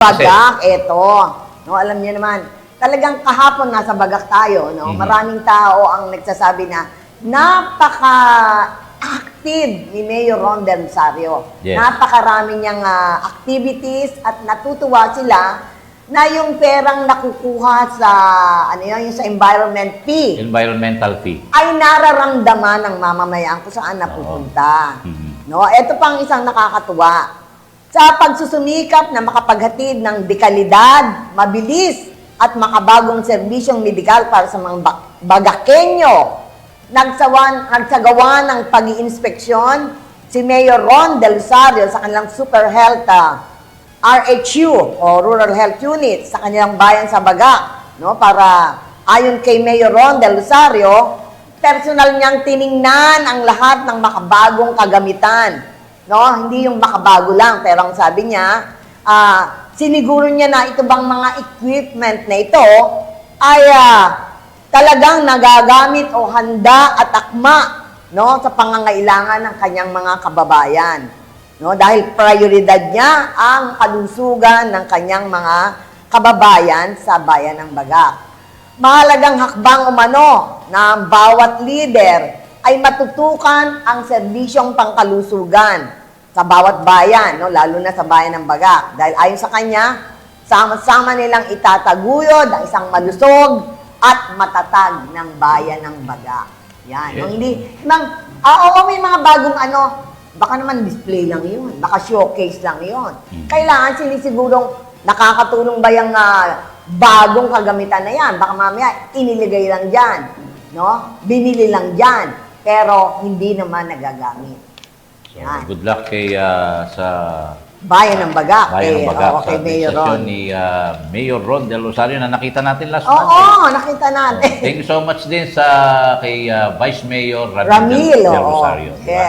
Bagak, eto. No, alam niyo naman, talagang kahapon nasa Bagak tayo, no? Maraming tao ang nagsasabi na napaka-active ni Mayor Rondel Rosario. Yes. Napakarami niyang activities at natutuwa sila na yung perang nakukuha sa yung sa environment fee Environmental fee. ay nararamdaman ng mamamayan kung saan napupunta. No, ito pang isang nakakatuwa. Sa pagsusumikap na makapaghatid ng dekalidad, mabilis at makabagong serbisyong medikal para sa mga Bagakenyo, nagsagawa ng pag-iinspeksyon si Mayor Ron Del Rosario sa kanilang Super Health RHU o Rural Health Unit sa kanilang bayan sa Bagak, no? Para ayon kay Mayor Ron Del Rosario, personal niyang tiningnan ang lahat ng makabagong kagamitan. No, hindi yung makabago lang, pero ang sabi niya, siniguro niya na ito bang mga equipment na ito ay talagang nagagamit o handa at akma, no, sa pangangailangan ng kanyang mga kababayan. No, dahil prioridad niya ang kalusugan ng kanyang mga kababayan sa bayan ng Bagak. Mahalagang hakbang umano na ang bawat leader ay matutukan ang serbisyong pangkalusugan sa bawat bayan, no? Lalo na sa bayan ng Bagak. Dahil ayon sa kanya, sama-sama nilang itataguyod ang isang malusog at matatag ng bayan ng Bagak. Yan. Yes. No? Hindi, may mga bagong baka naman display lang yun, baka showcase lang yun. Kailangan sinisigurong nakakatulong ba yung bagong kagamitan na yan? Baka mamaya iniligay lang dyan, no? Binili lang dyan, pero hindi naman nagagamit. So, good luck kay sa Bayan ng Bagak. Bayan ng Bagak kay sa Mayor administrasyon Ron. ni Mayor Ron Del Rosario na nakita natin last month. Oo, nakita natin. Thank you so much din sa kay Vice Mayor Ramil, Del oo. Rosario. Yes.